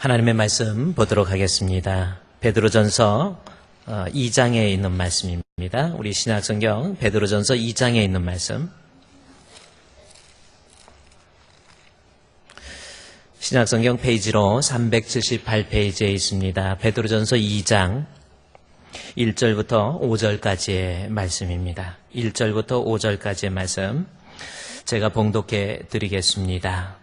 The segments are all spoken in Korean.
하나님의 말씀 보도록 하겠습니다. 베드로전서 2장에 있는 말씀입니다. 우리 신약성경 베드로전서 2장에 있는 말씀. 신약성경 페이지로 378페이지에 있습니다. 베드로전서 2장 1절부터 5절까지의 말씀입니다. 1절부터 5절까지의 말씀 제가 봉독해 드리겠습니다.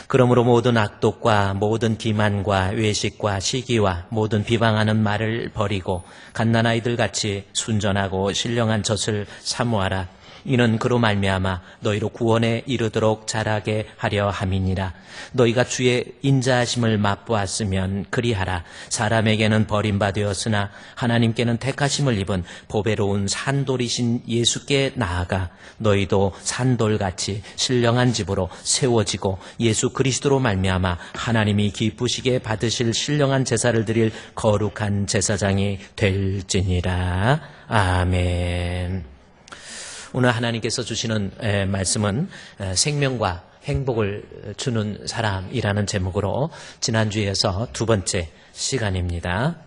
그러므로 모든 악독과 모든 기만과 외식과 시기와 모든 비방하는 말을 버리고 갓난아이들 같이 순전하고 신령한 젖을 사모하라. 이는 그로 말미암아 너희로 구원에 이르도록 자라게 하려 함이니라. 너희가 주의 인자하심을 맛보았으면 그리하라. 사람에게는 버림받았으나 하나님께는 택하심을 입은 보배로운 산돌이신 예수께 나아가 너희도 산돌같이 신령한 집으로 세워지고 예수 그리스도로 말미암아 하나님이 기쁘시게 받으실 신령한 제사를 드릴 거룩한 제사장이 될지니라. 아멘. 오늘 하나님께서 주시는 말씀은 생명과 행복을 주는 사람이라는 제목으로 지난주에서 두 번째 시간입니다.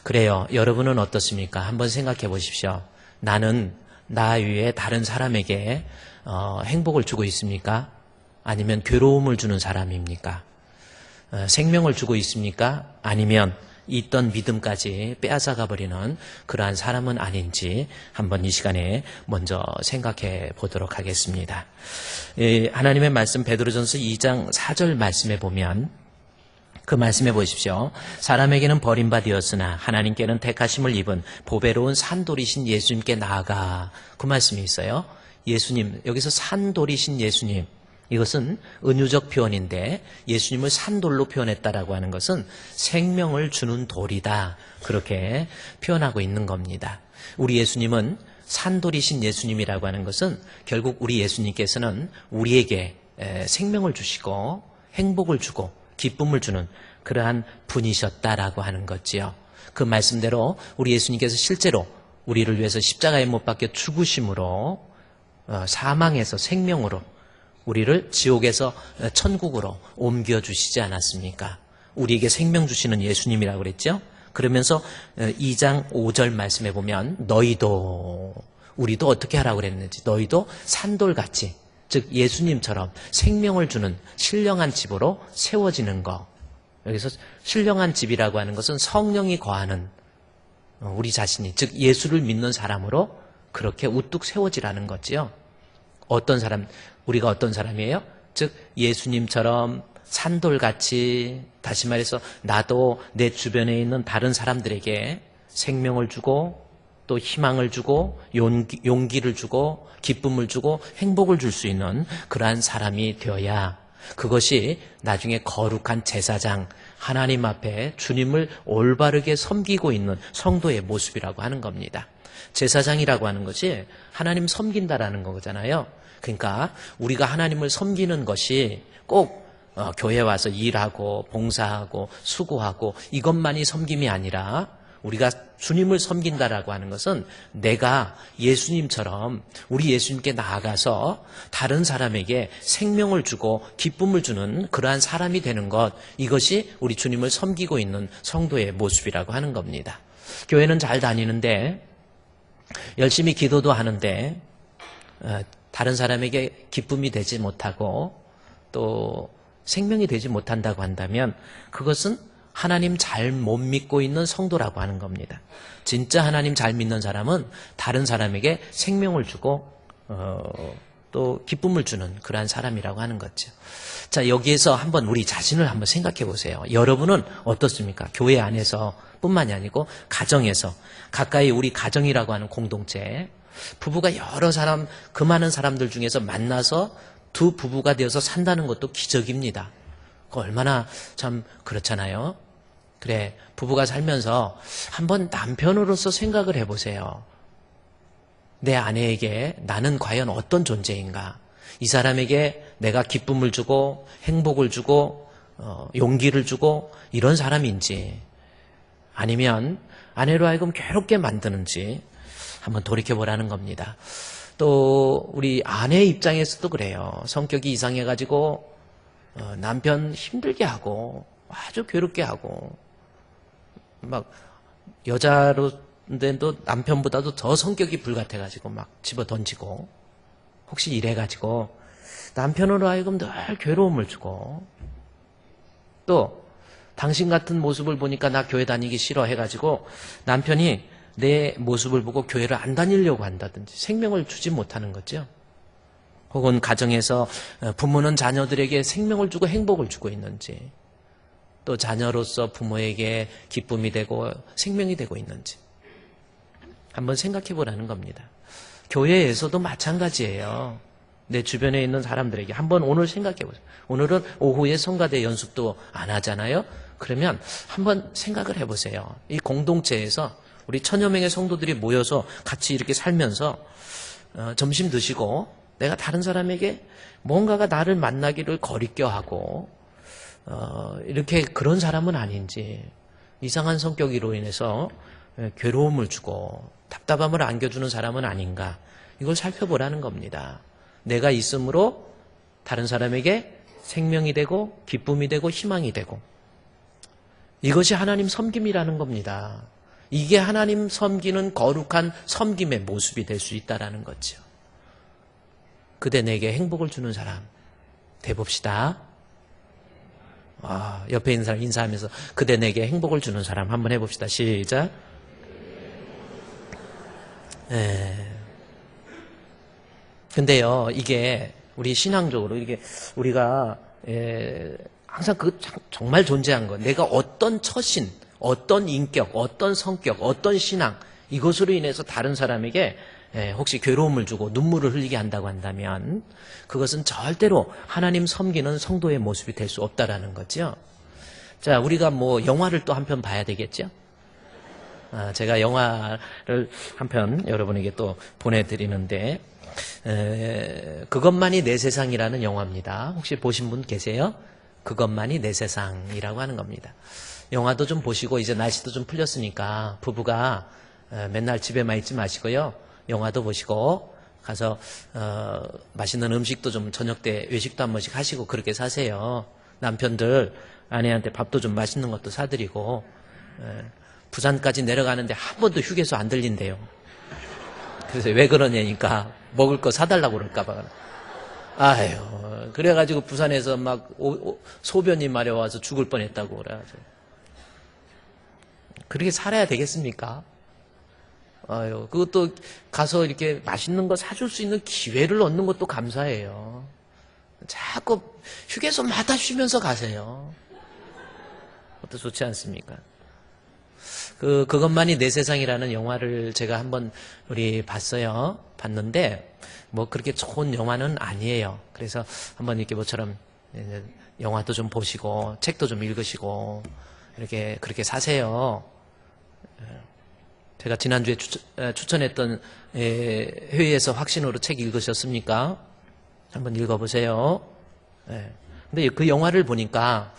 그래요. 여러분은 어떻습니까? 한번 생각해 보십시오. 나는 나 위에 다른 사람에게 행복을 주고 있습니까? 아니면 괴로움을 주는 사람입니까? 생명을 주고 있습니까? 아니면 있던 믿음까지 빼앗아가 버리는 그러한 사람은 아닌지 한번 이 시간에 먼저 생각해 보도록 하겠습니다. 하나님의 말씀 베드로전서 2장 4절 말씀에 보면 그 말씀해 보십시오. 사람에게는 버림받았으나 하나님께는 택하심을 입은 보배로운 산돌이신 예수님께 나아가, 그 말씀이 있어요. 예수님, 여기서 산돌이신 예수님, 이것은 은유적 표현인데 예수님을 산돌로 표현했다라고 하는 것은 생명을 주는 돌이다, 그렇게 표현하고 있는 겁니다. 우리 예수님은 산돌이신 예수님이라고 하는 것은 결국 우리 예수님께서는 우리에게 생명을 주시고 행복을 주고 기쁨을 주는 그러한 분이셨다라고 하는 거지요. 그 말씀대로 우리 예수님께서 실제로 우리를 위해서 십자가에 못 박혀 죽으심으로 사망에서 생명으로 우리를 지옥에서 천국으로 옮겨주시지 않았습니까? 우리에게 생명 주시는 예수님이라고 그랬죠? 그러면서 2장 5절 말씀에 보면 너희도, 우리도 어떻게 하라고 그랬는지, 너희도 산돌같이, 즉 예수님처럼 생명을 주는 신령한 집으로 세워지는 것. 여기서 신령한 집이라고 하는 것은 성령이 거하는 우리 자신이, 즉 예수를 믿는 사람으로 그렇게 우뚝 세워지라는 거지요. 어떤 사람, 우리가 어떤 사람이에요? 즉 예수님처럼 산돌같이, 다시 말해서 나도 내 주변에 있는 다른 사람들에게 생명을 주고 또 희망을 주고 용기를 주고 기쁨을 주고 행복을 줄 수 있는 그러한 사람이 되어야, 그것이 나중에 거룩한 제사장, 하나님 앞에 주님을 올바르게 섬기고 있는 성도의 모습이라고 하는 겁니다. 제사장이라고 하는 것이 하나님 섬긴다라는 거잖아요. 그러니까 우리가 하나님을 섬기는 것이 꼭 교회 와서 일하고 봉사하고 수고하고 이것만이 섬김이 아니라, 우리가 주님을 섬긴다라고 하는 것은 내가 예수님처럼 우리 예수님께 나아가서 다른 사람에게 생명을 주고 기쁨을 주는 그러한 사람이 되는 것, 이것이 우리 주님을 섬기고 있는 성도의 모습이라고 하는 겁니다. 교회는 잘 다니는데 열심히 기도도 하는데 다른 사람에게 기쁨이 되지 못하고 또 생명이 되지 못한다고 한다면 그것은 하나님 잘 못 믿고 있는 성도라고 하는 겁니다. 진짜 하나님 잘 믿는 사람은 다른 사람에게 생명을 주고 또 기쁨을 주는 그러한 사람이라고 하는 거죠. 자, 여기에서 한번 우리 자신을 한번 생각해 보세요. 여러분은 어떻습니까? 교회 안에서 뿐만이 아니고 가정에서, 가까이 우리 가정이라고 하는 공동체, 부부가 여러 사람, 그 많은 사람들 중에서 만나서 두 부부가 되어서 산다는 것도 기적입니다. 얼마나 참 그렇잖아요. 그래, 부부가 살면서 한번 남편으로서 생각을 해보세요. 내 아내에게 나는 과연 어떤 존재인가? 이 사람에게 내가 기쁨을 주고 행복을 주고 용기를 주고 이런 사람인지, 아니면 아내로 하여금 괴롭게 만드는지 한번 돌이켜보라는 겁니다. 또 우리 아내 입장에서도 그래요. 성격이 이상해가지고 남편 힘들게 하고 아주 괴롭게 하고 막 여자로도 남편보다도 더 성격이 불같아가지고 막 집어 던지고 혹시 이래가지고 남편으로 하여금 늘 괴로움을 주고 또 당신 같은 모습을 보니까 나 교회 다니기 싫어 해가지고 남편이 내 모습을 보고 교회를 안 다니려고 한다든지 생명을 주지 못하는 거죠. 혹은 가정에서 부모는 자녀들에게 생명을 주고 행복을 주고 있는지 또 자녀로서 부모에게 기쁨이 되고 생명이 되고 있는지 한번 생각해 보라는 겁니다. 교회에서도 마찬가지예요. 내 주변에 있는 사람들에게 한번 오늘 생각해 보세요. 오늘은 오후에 성가대 연습도 안 하잖아요. 그러면 한번 생각을 해보세요. 이 공동체에서 우리 1000여 명의 성도들이 모여서 같이 이렇게 살면서 점심 드시고 내가 다른 사람에게 뭔가가 나를 만나기를 거리껴하고 이렇게 그런 사람은 아닌지 이상한 성격으로 인해서 괴로움을 주고 답답함을 안겨주는 사람은 아닌가 이걸 살펴보라는 겁니다. 내가 있음으로 다른 사람에게 생명이 되고 기쁨이 되고 희망이 되고 이것이 하나님 섬김이라는 겁니다. 이게 하나님 섬기는 거룩한 섬김의 모습이 될 수 있다는 거죠. 그대 내게 행복을 주는 사람 돼봅시다. 옆에 있는 사람 인사하면서 그대 내게 행복을 주는 사람 한번 해봅시다. 시작. 근데요, 이게 우리 신앙적으로 이게 우리가 항상 그 정말 존재한 거. 내가 어떤 처신, 어떤 인격, 어떤 성격, 어떤 신앙 이것으로 인해서 다른 사람에게 혹시 괴로움을 주고 눈물을 흘리게 한다고 한다면 그것은 절대로 하나님 섬기는 성도의 모습이 될 수 없다라는 거죠. 자, 우리가 뭐 영화를 또 한 편 봐야 되겠죠? 제가 영화를 한 편 여러분에게 또 보내드리는데 그것만이 내 세상이라는 영화입니다. 혹시 보신 분 계세요? 그것만이 내 세상이라고 하는 겁니다. 영화도 좀 보시고 이제 날씨도 좀 풀렸으니까 부부가 맨날 집에만 있지 마시고요. 영화도 보시고 가서 맛있는 음식도 좀 저녁 때 외식도 한 번씩 하시고 그렇게 사세요. 남편들 아내한테 밥도 좀 맛있는 것도 사드리고 부산까지 내려가는데 한 번도 휴게소 안 들린대요. 그래서 왜 그러냐니까 먹을 거 사달라고 그럴까 봐. 아유, 그래가지고 부산에서 막 소변이 마려워서 죽을 뻔했다고 그래가지고. 그렇게 살아야 되겠습니까? 아유, 그것도 가서 이렇게 맛있는 거 사줄 수 있는 기회를 얻는 것도 감사해요. 자꾸 휴게소마다 쉬면서 가세요. 그것도 좋지 않습니까? 그것만이 내 세상이라는 영화를 제가 한번 우리 봤어요. 봤는데 뭐 그렇게 좋은 영화는 아니에요. 그래서 한번 이렇게 뭐처럼 영화도 좀 보시고 책도 좀 읽으시고 이렇게 그렇게 사세요. 제가 지난주에 추천했던 회의에서 확신으로 책 읽으셨습니까? 한번 읽어보세요. 근데 그 영화를 보니까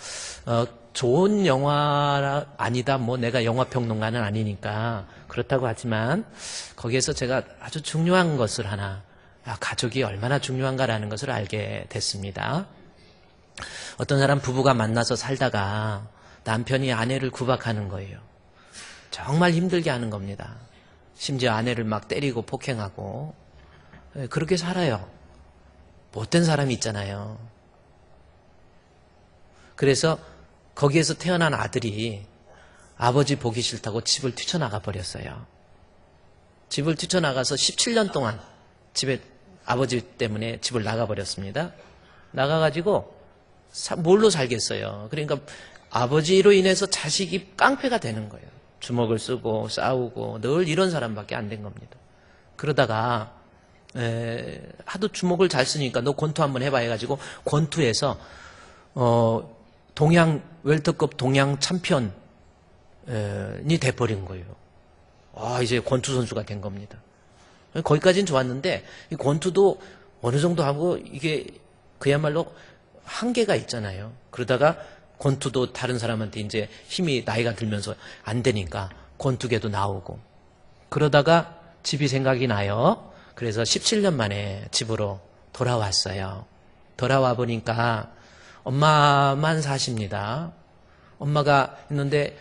좋은 영화 아니다. 뭐 내가 영화평론가는 아니니까 그렇다고 하지만 거기에서 제가 아주 중요한 것을 하나 가족이 얼마나 중요한가라는 것을 알게 됐습니다. 어떤 사람 부부가 만나서 살다가 남편이 아내를 구박하는 거예요. 정말 힘들게 하는 겁니다. 심지어 아내를 막 때리고 폭행하고 그렇게 살아요. 못된 사람이 있잖아요. 그래서 거기에서 태어난 아들이 아버지 보기 싫다고 집을 뛰쳐나가 버렸어요. 집을 뛰쳐나가서 17년 동안 집에 아버지 때문에 집을 나가버렸습니다. 나가가지고 뭘로 살겠어요. 그러니까 아버지로 인해서 자식이 깡패가 되는 거예요. 주먹을 쓰고 싸우고 늘 이런 사람밖에 안 된 겁니다. 그러다가 하도 주먹을 잘 쓰니까 너 권투 한번 해봐 해가지고 권투에서 동양 웰터급 동양 챔피언이 돼버린 거예요. 이제 권투 선수가 된 겁니다. 거기까지는 좋았는데 이 권투도 어느 정도 하고 이게 그야말로 한계가 있잖아요. 그러다가 권투도 다른 사람한테 이제 힘이 나이가 들면서 안 되니까 권투계도 나오고 그러다가 집이 생각이 나요. 그래서 17년 만에 집으로 돌아왔어요. 돌아와 보니까 엄마만 사십니다. 엄마가 있는데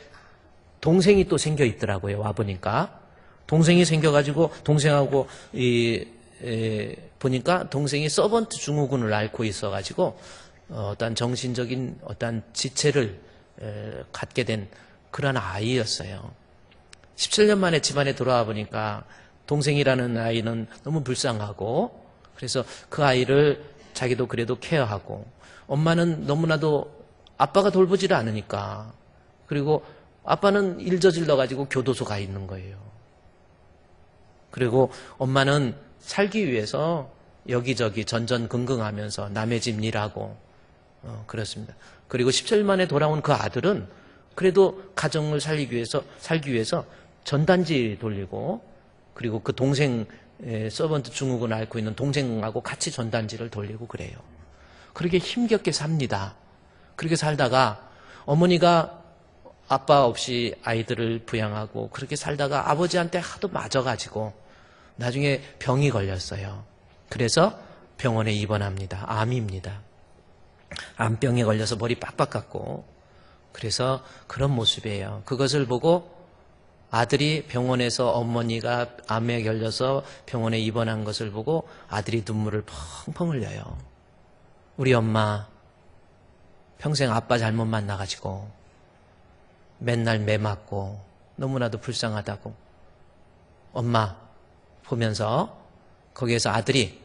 동생이 또 생겨 있더라고요. 와보니까. 동생이 생겨가지고 동생하고 보니까 동생이 서번트 증후군을 앓고 있어가지고 어떤 정신적인 어떤 지체를 갖게 된 그런 아이였어요. 17년 만에 집안에 돌아와 보니까 동생이라는 아이는 너무 불쌍하고 그래서 그 아이를 자기도 그래도 케어하고 엄마는 너무나도 아빠가 돌보지를 않으니까 그리고 아빠는 일 저질러 가지고 교도소 가 있는 거예요. 그리고 엄마는 살기 위해서 여기저기 전전긍긍하면서 남의 집 일하고 그렇습니다. 그리고 17년 만에 돌아온 그 아들은 그래도 가정을 살기 위해서 전단지 돌리고 그리고 그 동생 서번트 증후군을 앓고 있는 동생하고 같이 전단지를 돌리고 그래요. 그렇게 힘겹게 삽니다. 그렇게 살다가 어머니가 아빠 없이 아이들을 부양하고 그렇게 살다가 아버지한테 하도 맞아가지고 나중에 병이 걸렸어요. 그래서 병원에 입원합니다. 암입니다. 암병에 걸려서 머리 빡빡 깎고 그래서 그런 모습이에요. 그것을 보고 아들이 병원에서 어머니가 암에 걸려서 병원에 입원한 것을 보고 아들이 눈물을 펑펑 흘려요. 우리 엄마 평생 아빠 잘못 만나가지고 맨날 매 맞고 너무나도 불쌍하다고 엄마 보면서 거기에서 아들이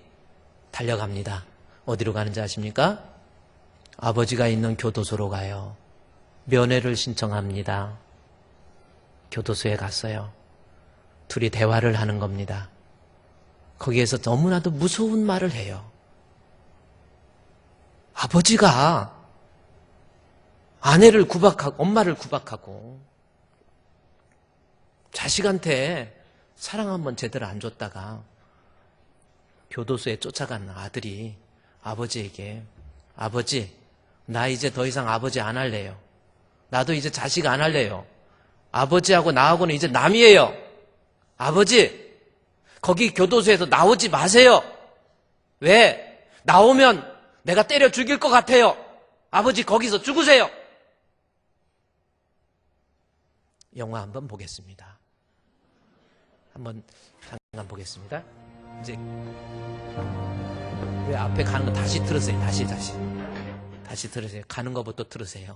달려갑니다. 어디로 가는지 아십니까? 아버지가 있는 교도소로 가요. 면회를 신청합니다. 교도소에 갔어요. 둘이 대화를 하는 겁니다. 거기에서 너무나도 무서운 말을 해요. 아버지가 아내를 구박하고 엄마를 구박하고 자식한테 사랑 한번 제대로 안 줬다가 교도소에 쫓아간 아들이 아버지에게 아버지 나 이제 더 이상 아버지 안 할래요. 나도 이제 자식 안 할래요. 아버지하고 나하고는 이제 남이에요. 아버지 거기 교도소에서 나오지 마세요. 왜? 나오면 내가 때려 죽일 것 같아요. 아버지 거기서 죽으세요. 영화 한번 보겠습니다. 한번 잠깐 보겠습니다. 이제 왜 앞에 가는 거 다시 들으세요. 다시 들으세요. 가는 거부터 들으세요.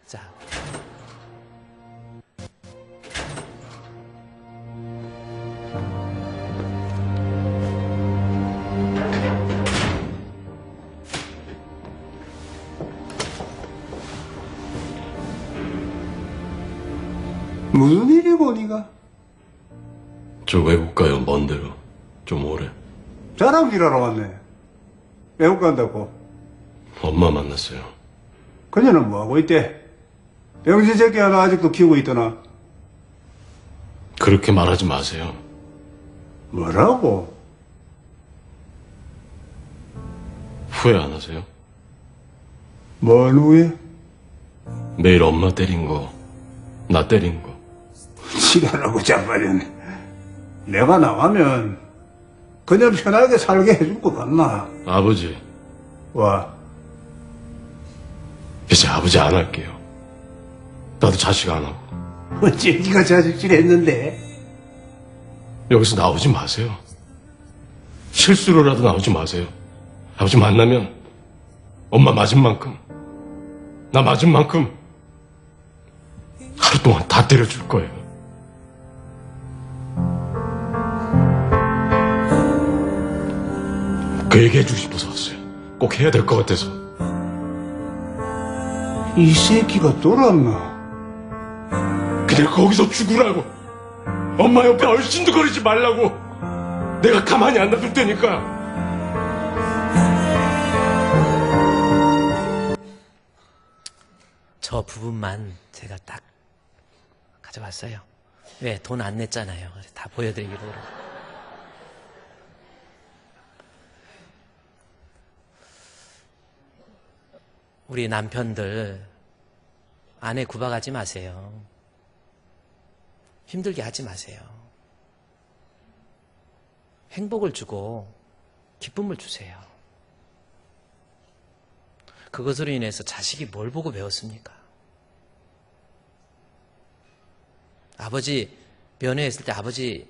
자. 무슨 일이고 니가? 저 외국 가요, 먼 데로. 좀 오래. 자랑질하러 왔네. 외국 간다고. 엄마 만났어요. 그녀는 뭐하고 있대? 병신 새끼 하나 아직도 키우고 있더나. 그렇게 말하지 마세요. 뭐라고? 후회 안 하세요? 뭔 후에? 매일 엄마 때린 거, 나 때린 거. 지랄하고 자빠졌네. 내가 나가면 그녀 편하게 살게 해줄 것 같나? 아버지, 와, 이제 아버지 안 할게요. 나도 자식 안 하고. 어째 니가 자식질 했는데? 여기서 나오지 마세요. 실수로라도 나오지 마세요. 아버지 만나면 엄마 맞은 만큼, 나 맞은 만큼 하루 동안 다 때려줄 거예요. 그 얘기 해주고 싶어서 왔어요. 꼭 해야 될 것 같아서. 이 새끼가 돌았나? 그냥 거기서 죽으라고. 엄마 옆에 얼씬도 거리지 말라고. 내가 가만히 안 놔둘 테니까. 저 부분만 제가 딱 가져왔어요. 왜? 돈 안 냈잖아요. 다 보여드리기로. 우리 남편들 아내 구박하지 마세요. 힘들게 하지 마세요. 행복을 주고 기쁨을 주세요. 그것으로 인해서 자식이 뭘 보고 배웠습니까? 아버지 면회에 있을 때 아버지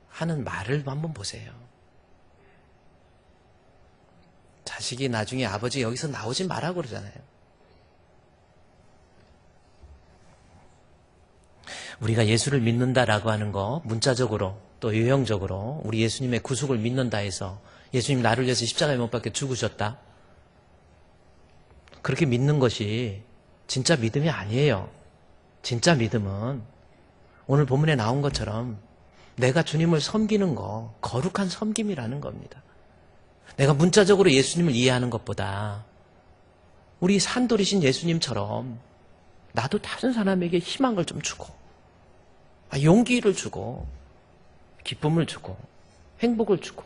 하는 말을 한번 보세요. 자식이 나중에 아버지 여기서 나오지 마라고 그러잖아요. 우리가 예수를 믿는다라고 하는 거 문자적으로 또 유형적으로 우리 예수님의 구속을 믿는다 해서 예수님 나를 위해서 십자가에 못 박혀 죽으셨다. 그렇게 믿는 것이 진짜 믿음이 아니에요. 진짜 믿음은 오늘 본문에 나온 것처럼 내가 주님을 섬기는 거 거룩한 섬김이라는 겁니다. 내가 문자적으로 예수님을 이해하는 것보다 우리 산돌이신 예수님처럼 나도 다른 사람에게 희망을 좀 주고 용기를 주고 기쁨을 주고 행복을 주고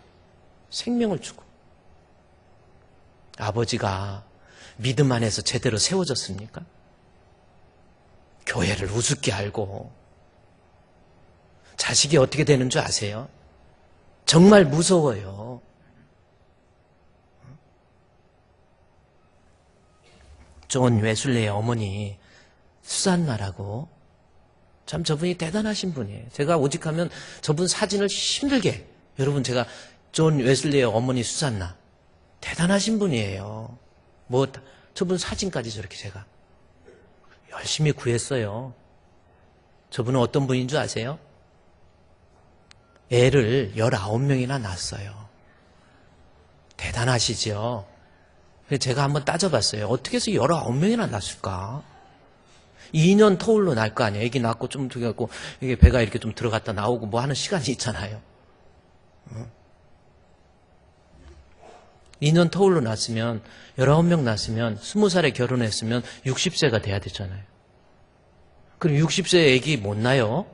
생명을 주고 아버지가 믿음 안에서 제대로 세워졌습니까? 교회를 우습게 알고 자식이 어떻게 되는 줄 아세요? 정말 무서워요. 존 웨슬레의 어머니 수산나라고 참 저분이 대단하신 분이에요. 제가 오직하면 저분 사진을 힘들게 여러분 제가 존 웨슬레의 어머니 수산나 대단하신 분이에요. 뭐 저분 사진까지 저렇게 제가 열심히 구했어요. 저분은 어떤 분인 줄 아세요? 애를 19명이나 낳았어요. 대단하시죠? 그래서 제가 한번 따져봤어요. 어떻게 해서 19명이나 낳았을까? 2년 터울로 날 거 아니에요. 애기 낳고 좀 들어가고 이게 배가 이렇게 좀 들어갔다 나오고 뭐 하는 시간이 있잖아요. 2년 터울로 낳았으면 19명 낳았으면 20살에 결혼했으면 60세가 돼야 되잖아요. 그럼 60세 애기 못 낳아요?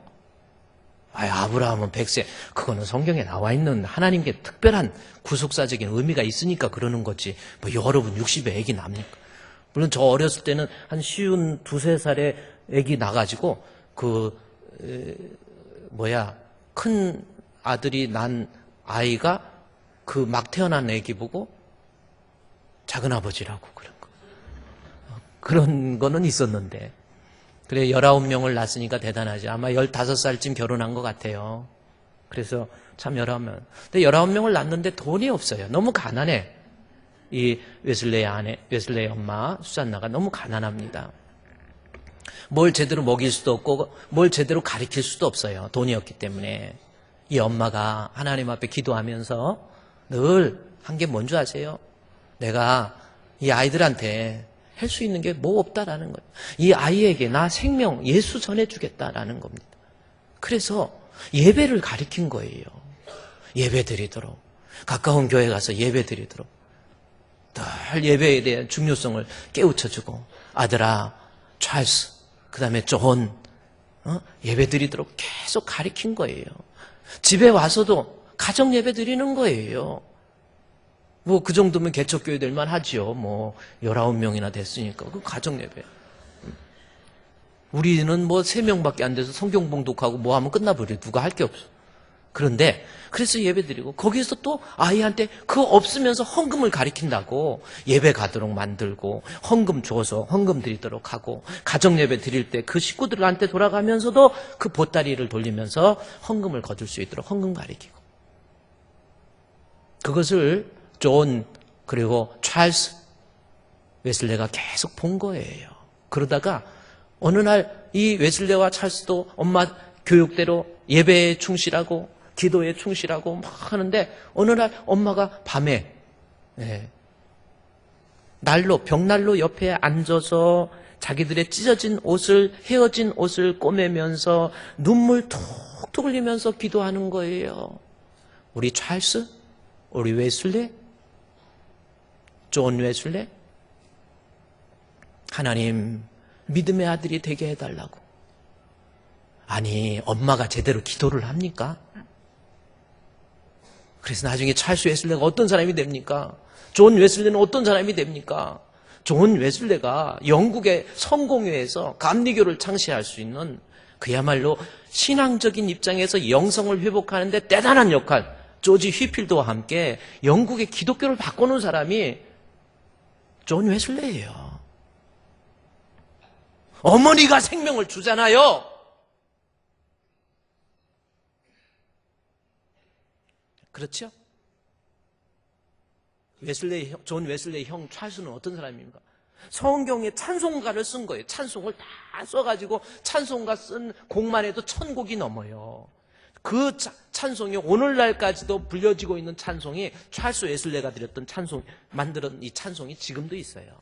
아브라함은 100세. 그거는 성경에 나와 있는 하나님께 특별한 구속사적인 의미가 있으니까 그러는 거지. 뭐 여러분 60에 애기 납니까? 물론 저 어렸을 때는 한 쉬운 2-3살에 애기 나가지고 큰 아들이 난 아이가 그 막 태어난 애기 보고 작은 아버지라고 그런 거는 있었는데. 그래 19명을 낳았으니까 대단하지. 아마 15살쯤 결혼한 것 같아요. 그래서 참 19명. 근데 19명을 낳는데 돈이 없어요. 너무 가난해. 이 웨슬레의 엄마 수산나가 너무 가난합니다. 뭘 제대로 먹일 수도 없고 뭘 제대로 가르칠 수도 없어요. 돈이 없기 때문에. 이 엄마가 하나님 앞에 기도하면서 늘 한 게 뭔 줄 아세요? 내가 이 아이들한테 할 수 있는 게 뭐 없다라는 거예요. 이 아이에게 나 생명, 예수 전해주겠다라는 겁니다. 그래서 예배를 가르친 거예요. 예배 드리도록. 가까운 교회 가서 예배 드리도록. 늘 예배에 대한 중요성을 깨우쳐주고 아들아, 찰스, 그 다음에 존 예배 드리도록 계속 가르친 거예요. 집에 와서도 가정 예배 드리는 거예요. 뭐 그 정도면 개척교회들만 하지요. 뭐 19명이나 됐으니까 그 가정 예배. 우리는 뭐 3명밖에 안 돼서 성경 봉독하고 뭐 하면 끝나버려요. 누가 할 게 없어. 그런데 그래서 예배 드리고 거기서 또 아이한테 그거 없으면서 헌금을 가리킨다고 예배 가도록 만들고 헌금 줘서 헌금 드리도록 하고 가정 예배 드릴 때 그 식구들한테 돌아가면서도 그 보따리를 돌리면서 헌금을 거둘 수 있도록 헌금 가리키고 그것을 존 그리고 찰스 웨슬레가 계속 본 거예요. 그러다가 어느 날 이 웨슬레와 찰스도 엄마 교육대로 예배에 충실하고 기도에 충실하고 막 하는데 어느 날 엄마가 밤에 벽난로 옆에 앉아서 자기들의 찢어진 옷을 헤어진 옷을 꼬매면서 눈물 툭툭 흘리면서 기도하는 거예요. 우리 찰스, 우리 웨슬레, 존 웨슬레, 하나님 믿음의 아들이 되게 해달라고. 아니 엄마가 제대로 기도를 합니까? 그래서 나중에 찰스 웨슬레가 어떤 사람이 됩니까? 존 웨슬레는 어떤 사람이 됩니까? 존 웨슬레가 영국의 성공회에서 감리교를 창시할 수 있는 그야말로 신앙적인 입장에서 영성을 회복하는데 대단한 역할, 조지 휘필드와 함께 영국의 기독교를 바꿔놓은 사람이 존 웨슬레예요. 어머니가 생명을 주잖아요. 그렇죠? 존 웨슬레이 형 찰스는 어떤 사람입니까? 성경에 찬송가를 쓴 거예요. 찬송을 다 써가지고 찬송가 쓴 곡만 해도 1000곡이 넘어요. 그 찬송이 오늘날까지도 불려지고 있는 찬송이 찰스 웨슬레가 드렸던 찬송, 만들었던 이 찬송이 지금도 있어요.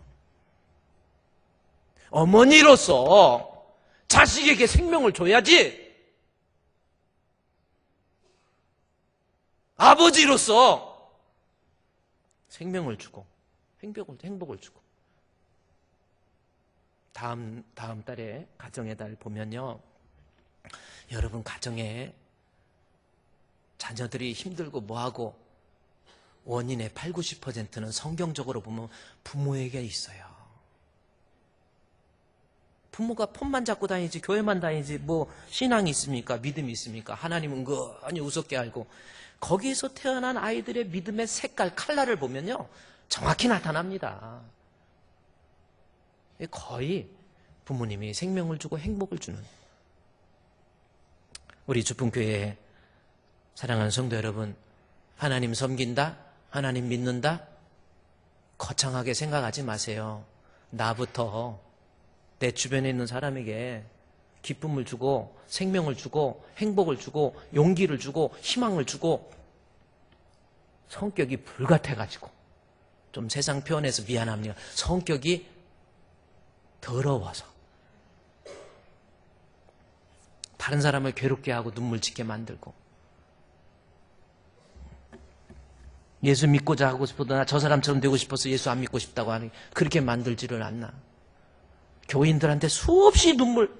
어머니로서 자식에게 생명을 줘야지. 아버지로서 생명을 주고 행복을 주고. 다음 달에 가정의 달 보면요, 여러분 가정에 자녀들이 힘들고 뭐하고 원인의 80~90%는 성경적으로 보면 부모에게 있어요. 부모가 폰만 잡고 다니지 교회만 다니지 뭐 신앙이 있습니까? 믿음이 있습니까? 하나님은 은근히 우습게 알고. 거기에서 태어난 아이들의 믿음의 색깔, 컬러를 보면요 정확히 나타납니다. 거의 부모님이 생명을 주고 행복을 주는. 우리 주품교회 사랑하는 성도 여러분, 하나님 섬긴다, 하나님 믿는다, 거창하게 생각하지 마세요. 나부터 내 주변에 있는 사람에게 기쁨을 주고 생명을 주고 행복을 주고 용기를 주고 희망을 주고. 성격이 불같아가지고 좀 세상 표현해서 미안합니다. 성격이 더러워서 다른 사람을 괴롭게 하고 눈물 짓게 만들고, 예수 믿고자 하고 싶어도 나 저 사람처럼 되고 싶어서 예수 안 믿고 싶다고 하니 그렇게 만들지를 않나. 교인들한테 수없이 눈물.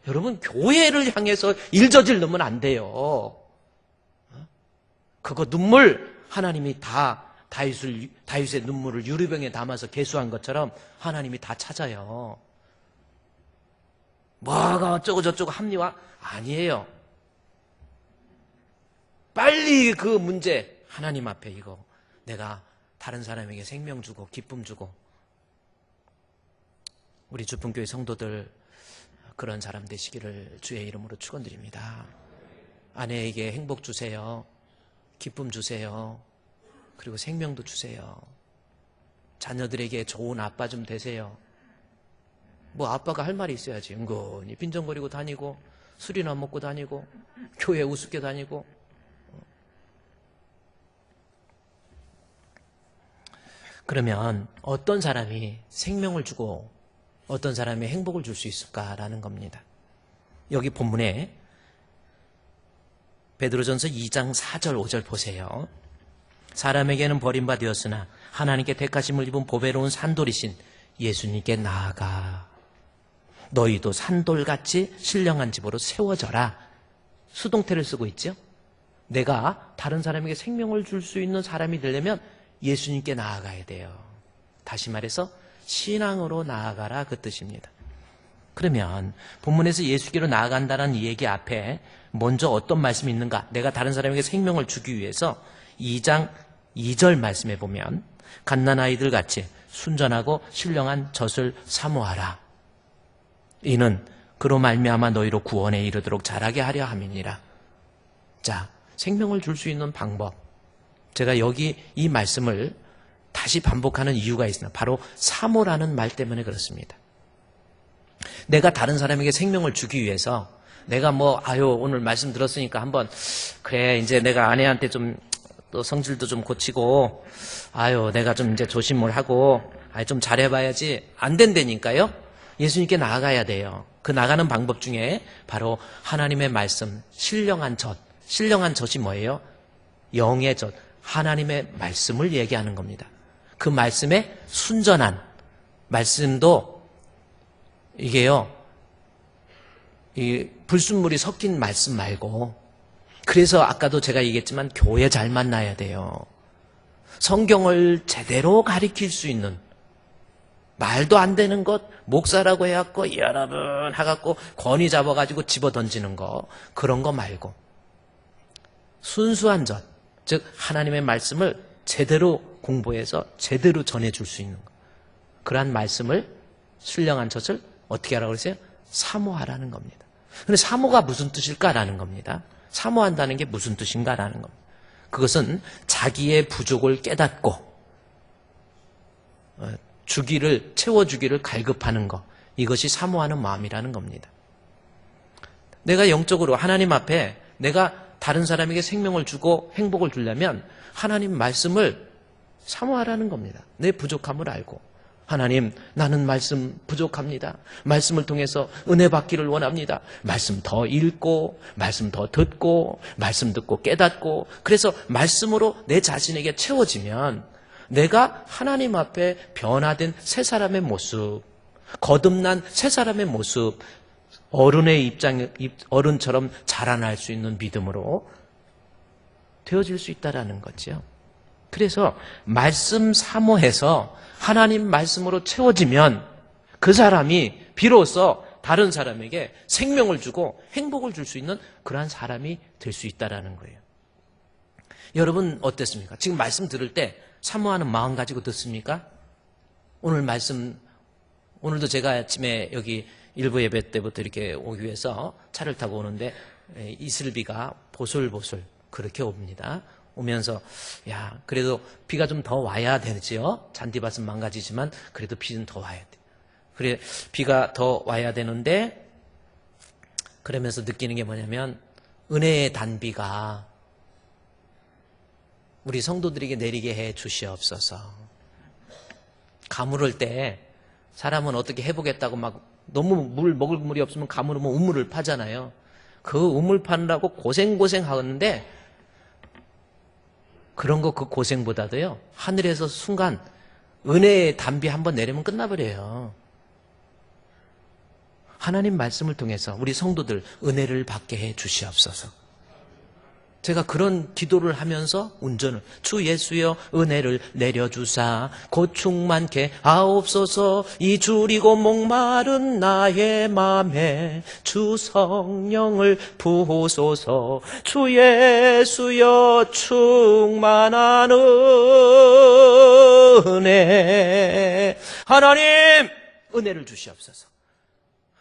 여러분 교회를 향해서 일저질 넣으면 안 돼요. 그거 눈물 하나님이 다 다윗의 눈물을 유리병에 담아서 계수한 것처럼 하나님이 다 찾아요. 뭐가 어쩌고 저쩌고 합리화 아니에요. 빨리 그 문제 하나님 앞에 이거 내가 다른 사람에게 생명 주고 기쁨 주고. 우리 주품교회 성도들 그런 사람 되시기를 주의 이름으로 축원드립니다. 아내에게 행복 주세요. 기쁨 주세요. 그리고 생명도 주세요. 자녀들에게 좋은 아빠 좀 되세요. 뭐 아빠가 할 말이 있어야지. 은근히 빈정거리고 다니고 술이나 먹고 다니고 교회 우습게 다니고. 그러면 어떤 사람이 생명을 주고 어떤 사람이 행복을 줄 수 있을까라는 겁니다. 여기 본문에 베드로전서 2장 4절 5절 보세요. 사람에게는 버림받았으나 하나님께 택하심을 입은 보배로운 산돌이신 예수님께 나아가 너희도 산돌같이 신령한 집으로 세워져라. 수동태를 쓰고 있죠. 내가 다른 사람에게 생명을 줄 수 있는 사람이 되려면 예수님께 나아가야 돼요. 다시 말해서 신앙으로 나아가라 그 뜻입니다. 그러면 본문에서 예수께로 나아간다는 이 얘기 앞에 먼저 어떤 말씀이 있는가? 내가 다른 사람에게 생명을 주기 위해서 2장 2절 말씀에 보면 갓난아이들 같이 순전하고 신령한 젖을 사모하라. 이는 그로 말미암아 너희로 구원에 이르도록 자라게 하려 함이니라. 자, 생명을 줄 수 있는 방법. 제가 여기 이 말씀을 다시 반복하는 이유가 있습니다. 바로 사모라는 말 때문에 그렇습니다. 내가 다른 사람에게 생명을 주기 위해서 내가 오늘 말씀 들었으니까 한번 그래 이제 내가 아내한테 좀 또 성질도 좀 고치고 내가 좀 이제 조심을 하고 좀 잘해봐야지. 안 된다니까요. 예수님께 나아가야 돼요. 그 나가는 방법 중에 바로 하나님의 말씀, 신령한 젖. 신령한 젖이 뭐예요? 영의 젖. 하나님의 말씀을 얘기하는 겁니다. 그 말씀에 순전한 말씀도 이게요, 이 불순물이 섞인 말씀 말고. 그래서 아까도 제가 얘기했지만 교회 잘 만나야 돼요. 성경을 제대로 가리킬 수 있는, 말도 안 되는 것 목사라고 해갖고 여러분 해갖고 권위 잡아가지고 집어 던지는 거, 그런 거 말고 순수한 젖, 즉 하나님의 말씀을 제대로 공부해서 제대로 전해줄 수 있는 것, 그러한 말씀을, 신령한 젖을 어떻게 하라고 그랬어요? 사모하라는 겁니다. 근데 사모가 무슨 뜻일까라는 겁니다. 사모한다는 게 무슨 뜻인가라는 겁니다. 그것은 자기의 부족을 깨닫고 채워주기를 갈급하는 것. 이것이 사모하는 마음이라는 겁니다. 내가 영적으로 하나님 앞에 내가 다른 사람에게 생명을 주고 행복을 주려면 하나님 말씀을 사모하라는 겁니다. 내 부족함을 알고 하나님 나는 말씀 부족합니다. 말씀을 통해서 은혜 받기를 원합니다. 말씀 더 읽고 말씀 더 듣고 말씀 듣고 깨닫고 그래서 말씀으로 내 자신에게 채워지면 내가 하나님 앞에 변화된 새 사람의 모습, 거듭난 새 사람의 모습, 어른처럼 자라날 수 있는 믿음으로 되어질 수 있다라는 거죠. 그래서 말씀 사모해서 하나님 말씀으로 채워지면 그 사람이 비로소 다른 사람에게 생명을 주고 행복을 줄 수 있는 그러한 사람이 될 수 있다라는 거예요. 여러분 어땠습니까? 지금 말씀 들을 때 사모하는 마음 가지고 듣습니까? 오늘도 제가 아침에 여기 일부 예배 때부터 이렇게 오기 위해서 차를 타고 오는데 이슬비가 보솔보솔 그렇게 옵니다. 오면서 그래도 비가 좀 더 와야 되지요. 잔디밭은 망가지지만 그래도 비는 더 와야 돼. 그래 비가 더 와야 되는데 그러면서 느끼는 게 뭐냐면 은혜의 단비가 우리 성도들에게 내리게 해 주시옵소서. 가물을 때 사람은 어떻게 해보겠다고 막 너무 먹을 물이 없으면 가물으면 우물을 파잖아요. 그 우물 파느라고 고생 하는데 그런 거 그 고생보다도요 하늘에서 순간 은혜의 담비 한번 내리면 끝나버려요. 하나님 말씀을 통해서 우리 성도들 은혜를 받게 해 주시옵소서. 제가 그런 기도를 하면서 주 예수여 은혜를 내려주사 고충 많게 하옵소서. 이 줄이고 목마른 나의 맘에 주 성령을 부으소서. 주 예수여 충만한 은혜. 하나님 은혜를 주시옵소서.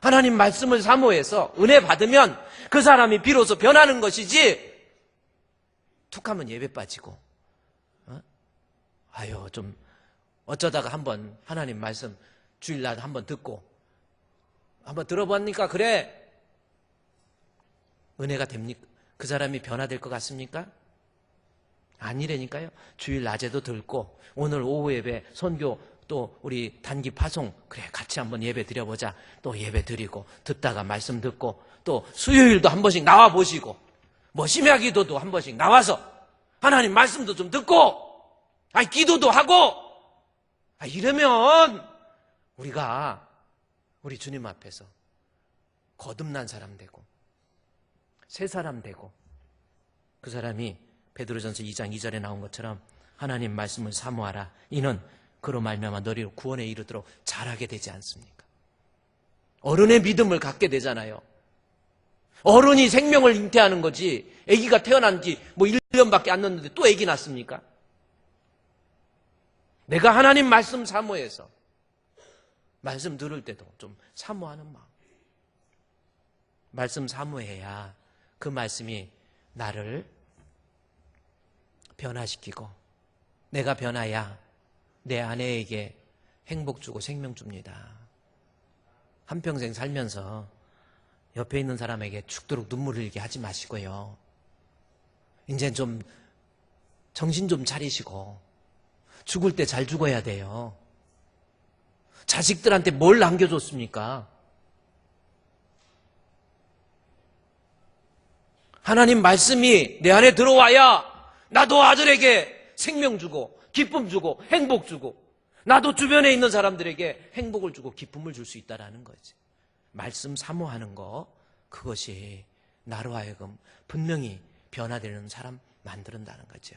하나님 말씀을 사모해서 은혜 받으면 그 사람이 비로소 변하는 것이지 툭하면 예배 빠지고 좀 어쩌다가 한번 하나님 말씀 주일날 한번 듣고 한번 들어보니까 그래 은혜가 됩니까? 그 사람이 변화될 것 같습니까? 아니라니까요. 주일 낮에도 듣고 오늘 오후 예배 선교 또 우리 단기 파송 그래 같이 한번 예배 드려보자. 또 예배 드리고 듣다가 말씀 듣고 또 수요일도 한 번씩 나와 보시고 심야 기도도 한 번씩 나와서 하나님 말씀도 좀 듣고 기도도 하고 이러면 우리가 우리 주님 앞에서 거듭난 사람 되고 새 사람 되고 그 사람이 베드로전서 2장 2절에 나온 것처럼 하나님 말씀을 사모하라. 이는 그로 말미암아 너희를 구원에 이르도록 잘하게 되지 않습니까? 어른의 믿음을 갖게 되잖아요. 어른이 생명을 잉태하는 거지 아기가 태어난 지 1년밖에 안 됐는데 또 아기 낳습니까? 내가 하나님 말씀 사모해서 말씀 들을 때도 좀 사모하는 마음. 말씀 사모해야 그 말씀이 나를 변화시키고 내가 변화야 내 아내에게 행복 주고 생명 줍니다. 한평생 살면서 옆에 있는 사람에게 죽도록 눈물 흘리게 하지 마시고요. 이제 좀 정신 좀 차리시고 죽을 때 잘 죽어야 돼요. 자식들한테 뭘 남겨줬습니까? 하나님 말씀이 내 안에 들어와야 나도 아들에게 생명 주고 기쁨 주고 행복 주고 나도 주변에 있는 사람들에게 행복을 주고 기쁨을 줄 수 있다는 거지. 말씀 사모하는 거 그것이 나로 하여금 분명히 변화되는 사람 만든다는 거죠.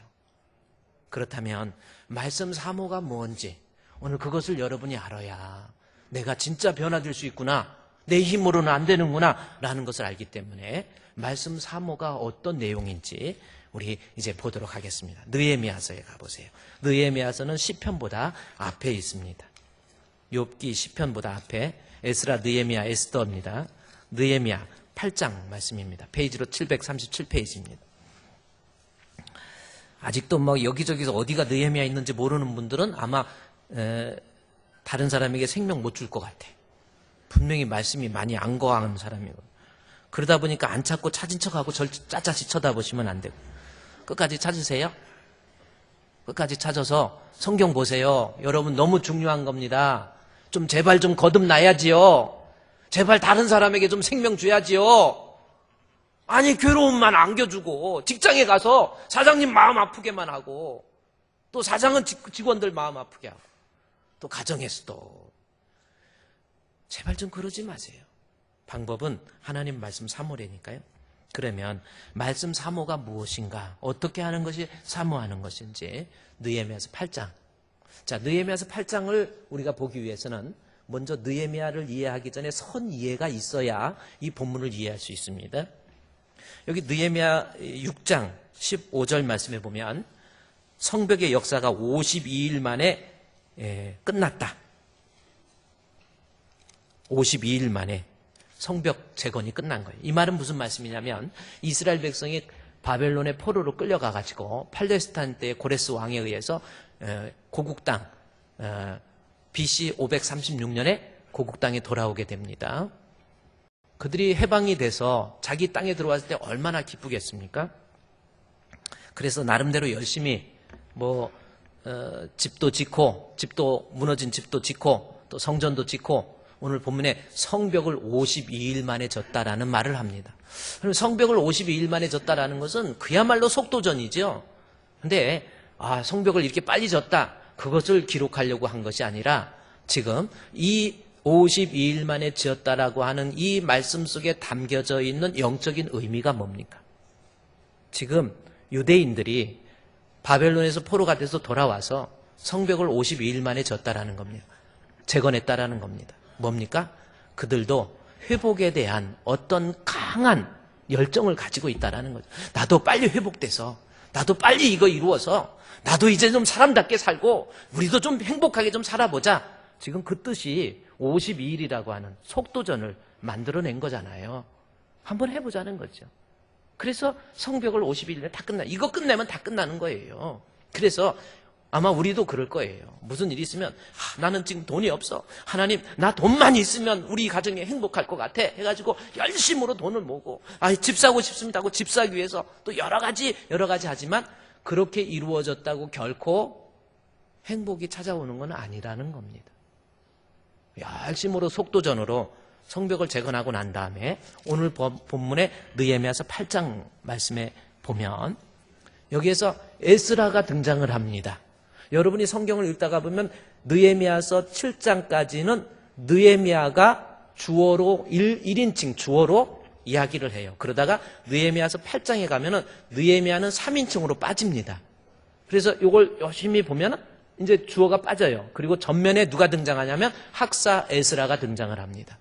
그렇다면 말씀 사모가 뭔지 오늘 그것을 여러분이 알아야 내가 진짜 변화될 수 있구나, 내 힘으로는 안 되는구나 라는 것을 알기 때문에 말씀 사모가 어떤 내용인지 우리 이제 보도록 하겠습니다. 느헤미야서에 가보세요. 느헤미야서는 시편보다 앞에 있습니다. 욥기 시편보다 앞에 에스라, 느헤미야, 에스더입니다. 느헤미야 8장 말씀입니다. 페이지로 737페이지입니다. 아직도 막 여기저기서 어디가 느헤미야 있는지 모르는 분들은 아마 다른 사람에게 생명 못 줄 것 같아. 분명히 말씀이 많이 안 거하는 사람이고. 그러다 보니까 안 찾고 찾은 척하고 짜짜시 쳐다보시면 안 되고. 끝까지 찾으세요. 끝까지 찾아서 성경 보세요. 여러분 너무 중요한 겁니다. 좀 제발 좀 거듭나야지요. 제발 다른 사람에게 좀 생명 줘야지요. 아니 괴로움만 안겨주고 직장에 가서 사장님 마음 아프게만 하고 또 사장은 직원들 마음 아프게 하고 또 가정에서도 제발 좀 그러지 마세요. 방법은 하나님 말씀 사모라니까요. 그러면 말씀 사모가 무엇인가, 어떻게 하는 것이 사모하는 것인지 느헤미야서 8장. 자, 느헤미야서 8장을 우리가 보기 위해서는 먼저 느헤미야를 이해하기 전에 선 이해가 있어야 이 본문을 이해할 수 있습니다. 여기 느헤미야 6장 15절 말씀에 보면 성벽의 역사가 52일 만에 끝났다. 52일 만에 성벽 재건이 끝난 거예요. 이 말은 무슨 말씀이냐면 이스라엘 백성이 바벨론의 포로로 끌려가가지고 팔레스타인 때의 고레스 왕에 의해서 고국 땅 BC 536년에 고국 땅에 돌아오게 됩니다. 그들이 해방이 돼서 자기 땅에 들어왔을 때 얼마나 기쁘겠습니까? 그래서 나름대로 열심히 집도 짓고, 집도 무너진 집도 짓고, 또 성전도 짓고, 오늘 본문에 성벽을 52일 만에 졌다라는 말을 합니다. 그럼 성벽을 52일 만에 졌다라는 것은 그야말로 속도전이죠. 근데 성벽을 이렇게 빨리 졌다, 그것을 기록하려고 한 것이 아니라 지금 이 52일 만에 지었다라고 하는 이 말씀 속에 담겨져 있는 영적인 의미가 뭡니까? 지금 유대인들이 바벨론에서 포로가 돼서 돌아와서 성벽을 52일 만에 졌다라는 겁니다. 재건했다라는 겁니다. 뭡니까? 그들도 회복에 대한 어떤 강한 열정을 가지고 있다라는 거죠. 나도 빨리 회복돼서, 나도 빨리 이거 이루어서, 나도 이제 좀 사람답게 살고, 우리도 좀 행복하게 좀 살아보자. 지금 그 뜻이 52일이라고 하는 속도전을 만들어낸 거잖아요. 한번 해보자는 거죠. 그래서 성벽을 52일에 다 이거 끝내면 다 끝나는 거예요. 그래서 아마 우리도 그럴 거예요. 무슨 일이 있으면 나는 지금 돈이 없어. 하나님, 나 돈만 있으면 우리 가정이 행복할 것 같아. 해가지고 열심으로 돈을 모으고 집 사고 싶습니다 하고 집 사기 위해서 또 여러 가지 하지만 그렇게 이루어졌다고 결코 행복이 찾아오는 건 아니라는 겁니다. 열심으로 속도전으로 성벽을 재건하고 난 다음에 오늘 본문의 느헤미야서 8장 말씀에 보면 여기에서 에스라가 등장을 합니다. 여러분이 성경을 읽다가 보면 느헤미야서 7장까지는 느헤미야가 주어로 1인칭 주어로 이야기를 해요. 그러다가 느헤미야서 8장에 가면은 느헤미야는 3인칭으로 빠집니다. 그래서 이걸 열심히 보면 이제 주어가 빠져요. 그리고 전면에 누가 등장하냐면 학사 에스라가 등장을 합니다.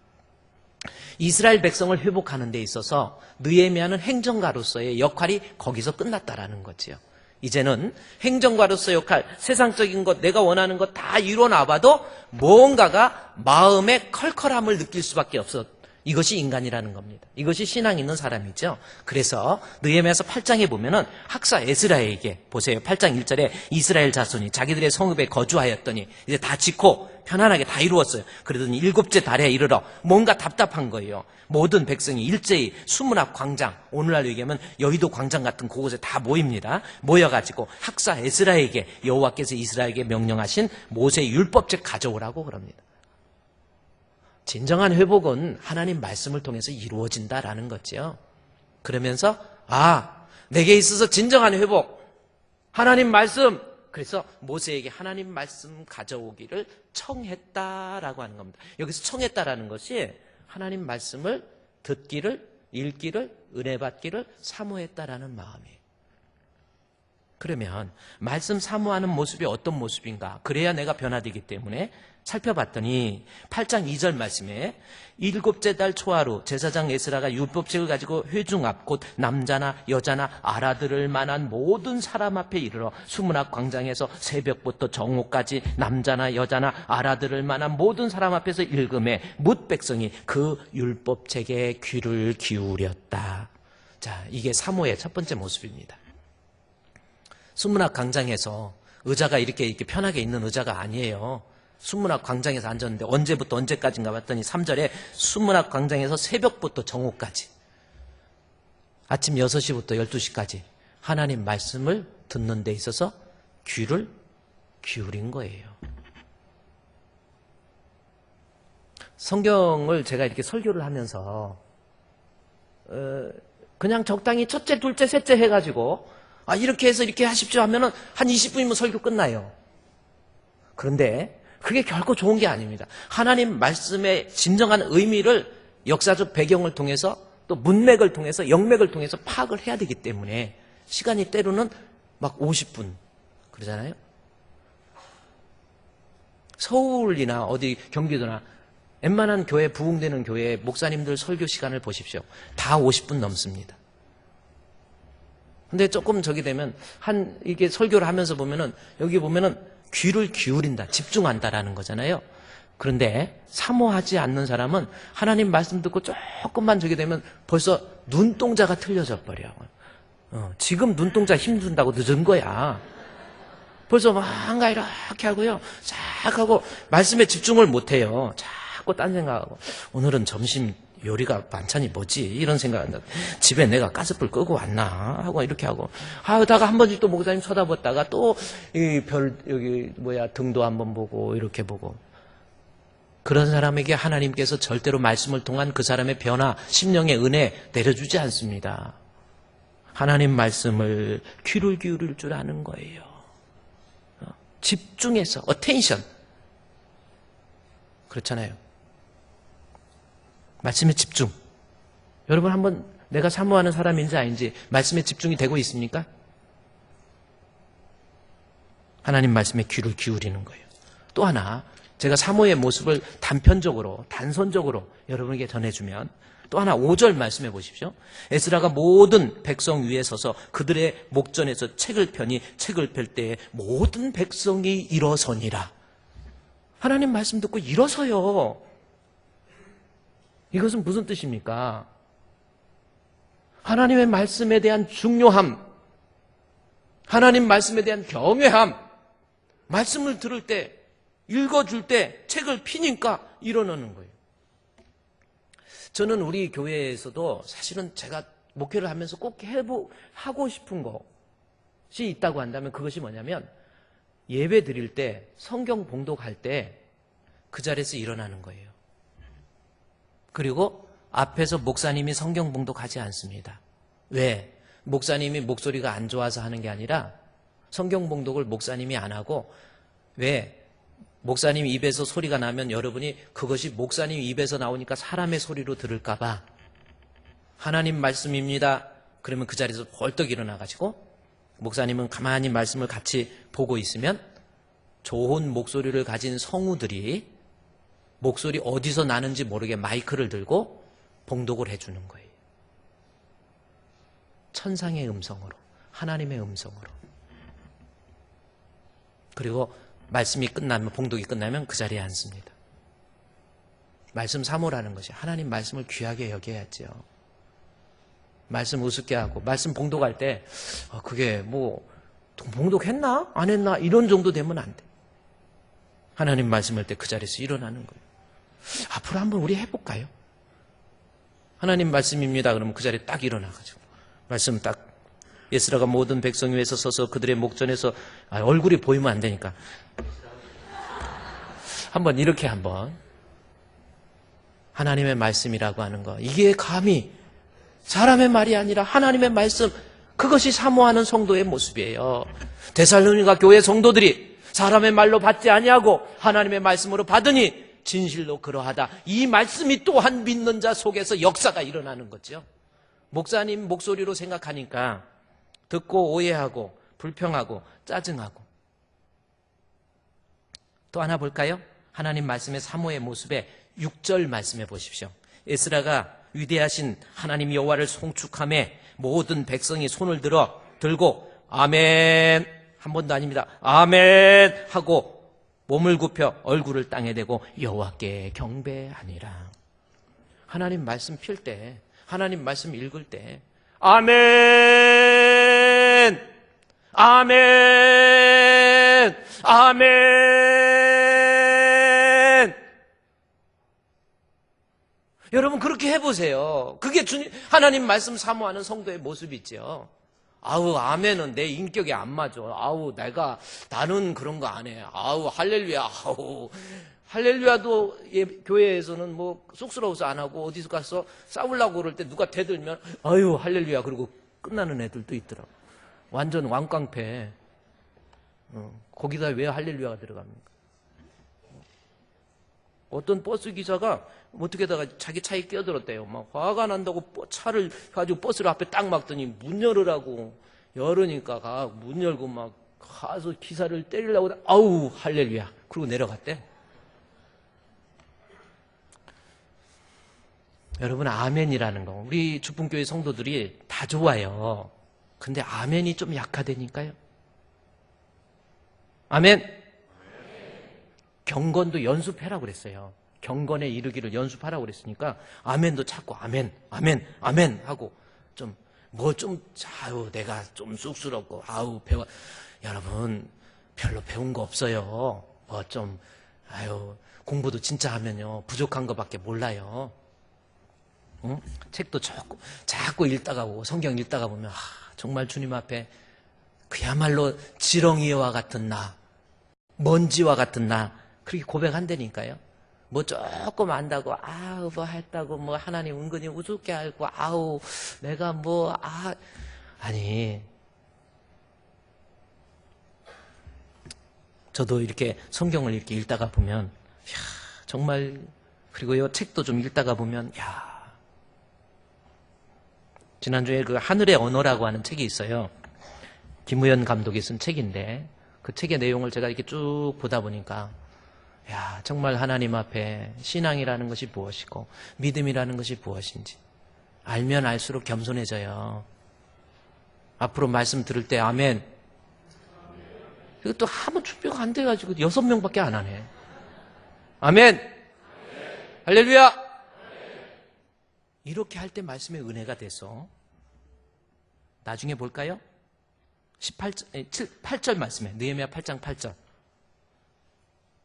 이스라엘 백성을 회복하는 데 있어서 느헤미야는 행정가로서의 역할이 거기서 끝났다라는 거지요. 이제는 행정가로서 역할, 세상적인 것, 내가 원하는 것 다 이뤄나봐도 뭔가가 마음의 컬컬함을 느낄 수밖에 없어. 이것이 인간이라는 겁니다. 이것이 신앙 있는 사람이죠. 그래서 느헤미야서 8장에 보면은 학사 에스라에게 보세요. 8장 1절에 이스라엘 자손이 자기들의 성읍에 거주하였더니 이제 다 짓고 편안하게 다 이루었어요. 그러더니 7째 달에 이르러 뭔가 답답한 거예요. 모든 백성이 일제히 수문 앞 광장, 오늘날로 얘기하면 여의도 광장 같은 그곳에 다 모입니다. 모여가지고 학사 에스라에게 여호와께서 이스라엘에게 명령하신 모세 율법책 가져오라고 그럽니다. 진정한 회복은 하나님 말씀을 통해서 이루어진다라는 거죠. 그러면서 내게 있어서 진정한 회복, 하나님 말씀. 그래서 모세에게 하나님 말씀 가져오기를 청했다라고 하는 겁니다. 여기서 청했다라는 것이 하나님 말씀을 듣기를, 읽기를, 은혜 받기를 사모했다라는 마음이에요. 그러면 말씀 사모하는 모습이 어떤 모습인가? 그래야 내가 변화되기 때문에 살펴봤더니 8장 2절 말씀에 7째 달 초하루 제사장 에스라가 율법책을 가지고 회중 앞 곧 남자나 여자나 알아들을 만한 모든 사람 앞에 이르러 수문 앞 광장에서 새벽부터 정오까지 남자나 여자나 알아들을 만한 모든 사람 앞에서 읽음에 뭇 백성이 그 율법책에 귀를 기울였다. 자, 이게 사모의 첫 번째 모습입니다. 순문학 광장에서 의자가 이렇게 편하게 있는 의자가 아니에요. 순문학 광장에서 앉았는데 언제부터 언제까지인가 봤더니 3절에 순문학 광장에서 새벽부터 정오까지 아침 6시부터 12시까지 하나님 말씀을 듣는 데 있어서 귀를 기울인 거예요. 성경을 제가 이렇게 설교를 하면서 그냥 적당히 첫째, 둘째, 셋째 해가지고 이렇게 해서 이렇게 하십시오 하면은 한 20분이면 설교 끝나요. 그런데 그게 결코 좋은 게 아닙니다. 하나님 말씀의 진정한 의미를 역사적 배경을 통해서 또 문맥을 통해서 영맥을 통해서 파악을 해야 되기 때문에 시간이 때로는 막 50분 그러잖아요. 서울이나 어디 경기도나 웬만한 교회, 부흥되는 교회 목사님들 설교 시간을 보십시오. 다 50분 넘습니다. 근데 조금 저기 되면 이게 설교를 하면서 보면은 여기 보면은 귀를 기울인다, 집중한다라는 거잖아요. 그런데 사모하지 않는 사람은 하나님 말씀 듣고 조금만 저기 되면 벌써 눈동자가 틀려져 버려. 지금 눈동자 힘준다고 늦은 거야. 벌써 뭔가 이렇게 하고요. 쫙 하고 말씀에 집중을 못 해요. 자꾸 딴 생각하고 오늘은 점심 요리가 반찬이 뭐지? 이런 생각한다. 집에 내가 가스불 끄고 왔나? 하고 이렇게 하고 하다가 한 번씩 또 목사님 쳐다봤다가 또 여기 등도 한번 보고 이렇게 보고 그런 사람에게 하나님께서 절대로 말씀을 통한 그 사람의 변화, 심령의 은혜 내려주지 않습니다. 하나님 말씀을 귀를 기울일 줄 아는 거예요. 집중해서 attention 그렇잖아요. 말씀에 집중. 여러분 한번 내가 사모하는 사람인지 아닌지 말씀에 집중이 되고 있습니까? 하나님 말씀에 귀를 기울이는 거예요. 또 하나 제가 사모의 모습을 단편적으로 단선적으로 여러분에게 전해주면 또 하나 5절 말씀해 보십시오. 에스라가 모든 백성 위에 서서 그들의 목전에서 책을 펴니 책을 펼 때에 모든 백성이 일어서니라. 하나님 말씀 듣고 일어서요. 이것은 무슨 뜻입니까? 하나님의 말씀에 대한 중요함, 하나님 말씀에 대한 경외함, 말씀을 들을 때, 읽어줄 때 책을 피니까 일어나는 거예요. 저는 우리 교회에서도 사실은 제가 목회를 하면서 꼭 하고 싶은 것이 있다고 한다면 그것이 뭐냐면 예배 드릴 때 성경 봉독할 때 그 자리에서 일어나는 거예요. 그리고 앞에서 목사님이 성경 봉독하지 않습니다. 왜? 목사님이 목소리가 안 좋아서 하는 게 아니라 성경 봉독을 목사님이 안 하고 왜? 목사님 입에서 소리가 나면 여러분이 그것이 목사님 입에서 나오니까 사람의 소리로 들을까 봐 하나님 말씀입니다. 그러면 그 자리에서 벌떡 일어나가지고 목사님은 가만히 말씀을 같이 보고 있으면 좋은 목소리를 가진 성우들이 목소리 어디서 나는지 모르게 마이크를 들고 봉독을 해주는 거예요. 천상의 음성으로, 하나님의 음성으로. 그리고 말씀이 끝나면, 봉독이 끝나면 그 자리에 앉습니다. 말씀 사모라는 것이 하나님 말씀을 귀하게 여겨야죠. 말씀 우습게 하고 말씀 봉독할 때 그게 뭐 봉독했나? 안 했나? 이런 정도 되면 안 돼. 하나님 말씀할 때 그 자리에서 일어나는 거예요. 앞으로 한번 우리 해볼까요? 하나님 말씀입니다. 그러면 그 자리에 딱 일어나가지고 말씀 딱 에스라가 모든 백성 위에서 서서 그들의 목전에서 얼굴이 보이면 안 되니까 한번 이렇게 한번 하나님의 말씀이라고 하는 거 이게 감히 사람의 말이 아니라 하나님의 말씀 그것이 사모하는 성도의 모습이에요. 데살로니가 교회 성도들이 사람의 말로 받지 아니하고 하나님의 말씀으로 받으니 진실로 그러하다. 이 말씀이 또한 믿는 자 속에서 역사가 일어나는 거죠. 목사님 목소리로 생각하니까 듣고 오해하고 불평하고 짜증하고. 또 하나 볼까요? 하나님 말씀의 사모의 모습에 6절 말씀해 보십시오. 에스라가 위대하신 하나님 여호와를 송축하매 모든 백성이 손을 들고 아멘 한 번도 아닙니다. 아멘 하고 몸을 굽혀 얼굴을 땅에 대고 여호와께 경배하니라. 하나님 말씀 필 때, 하나님 말씀 읽을 때 아멘 아멘, 아멘. 여러분 그렇게 해보세요. 그게 하나님 말씀 사모하는 성도의 모습이죠. 아우, 아멘은 내 인격에 안 맞아. 아우, 나는 그런 거 안 해. 아우, 할렐루야. 아우, 할렐루야도 교회에서는 뭐 쑥스러워서 안 하고 어디서 가서 싸우려고 그럴 때 누가 대들면 아유, 할렐루야. 그러고 끝나는 애들도 있더라고. 완전 왕깡패. 거기다 왜 할렐루야가 들어갑니까? 어떤 버스 기사가 어떻게다가 자기 차에 끼어들었대요. 막 화가 난다고 차를 가지고 버스를 앞에 딱 막더니 문 열으라고 열으니까 문 열고 막 가서 기사를 때리려고 아우 할렐루야 그러고 내려갔대. 여러분 아멘이라는 거 우리 주풍교회 성도들이 다 좋아요. 근데 아멘이 좀 약하다니까요. 아멘. 경건도 연습해라고 그랬어요. 경건에 이르기를 연습하라고 그랬으니까 아멘도 찾고 아멘, 아멘, 아멘 하고 아유 내가 좀 쑥스럽고 아우 배워 여러분 별로 배운 거 없어요. 아유 공부도 진짜 하면요 부족한 거밖에 몰라요. 응? 책도 자꾸 읽다가 보고 성경 읽다가 보면 정말 주님 앞에 그야말로 지렁이와 같은 나, 먼지와 같은 나 그렇게 고백한다니까요. 뭐 조금 안다고 아우 뭐 했다고 뭐 하나님 은근히 우습게 알고 아우 내가 아니 저도 이렇게 성경을 이렇게 읽다가 보면 정말 그리고요 책도 좀 읽다가 보면 지난주에 그 하늘의 언어라고 하는 책이 있어요. 김우현 감독이 쓴 책인데 그 책의 내용을 제가 이렇게 쭉 보다 보니까 정말 하나님 앞에 신앙이라는 것이 무엇이고 믿음이라는 것이 무엇인지 알면 알수록 겸손해져요. 앞으로 말씀 들을 때 아멘. 이것도 한번 준비가 안 돼가지고 6명밖에 안 하네. 아멘. 할렐루야. 이렇게 할 때 말씀의 은혜가 돼서 나중에 볼까요? 8절 말씀에 느헤미야 8장 8절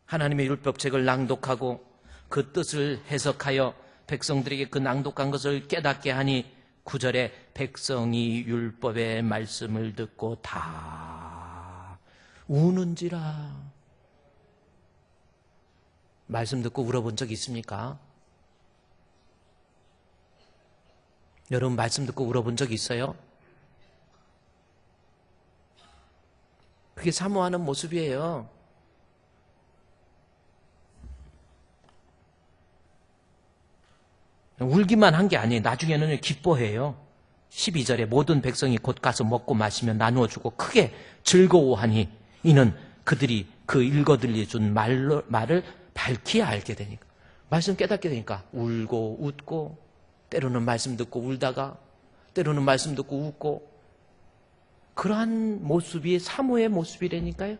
하나님의 율법책을 낭독하고 그 뜻을 해석하여 백성들에게 그 낭독한 것을 깨닫게 하니 9절에 백성이 율법의 말씀을 듣고 다 우는지라. 말씀 듣고 울어본 적 있습니까? 여러분 말씀 듣고 울어본 적 있어요? 그게 사모하는 모습이에요. 울기만 한 게 아니에요. 나중에는 기뻐해요. 12절에 모든 백성이 곧 가서 먹고 마시며 나누어 주고 크게 즐거워하니 이는 그들이 그 읽어들려 준 말을 밝히 알게 되니까 말씀 깨닫게 되니까 울고 웃고 때로는 말씀 듣고 울다가 때로는 말씀 듣고 웃고 그러한 모습이 사모의 모습이라니까요.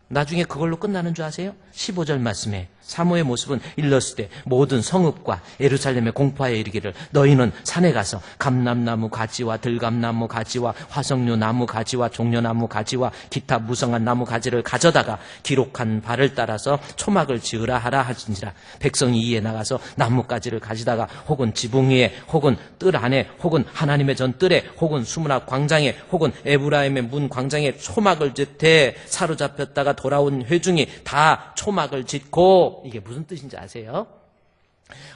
나중에 그걸로 끝나는 줄 아세요? 15절 말씀에 사모의 모습은 일렀을 때 모든 성읍과 예루살렘에 공포하여 이르기를 너희는 산에 가서 감람나무 가지와 들감나무 가지와 화석류 나무 가지와 종려나무 가지와 기타 무성한 나무 가지를 가져다가 기록한 바를 따라서 초막을 지으라 하라 하신지라. 백성이 이에 나가서 나뭇가지를 가지다가 혹은 지붕 위에 혹은 뜰 안에 혹은 하나님의 전 뜰에 혹은 수문앞 광장에 혹은 에브라임의 문 광장에 초막을 짓되 사로잡혔다가 돌아온 회중이 다 초막을 짓고. 이게 무슨 뜻인지 아세요?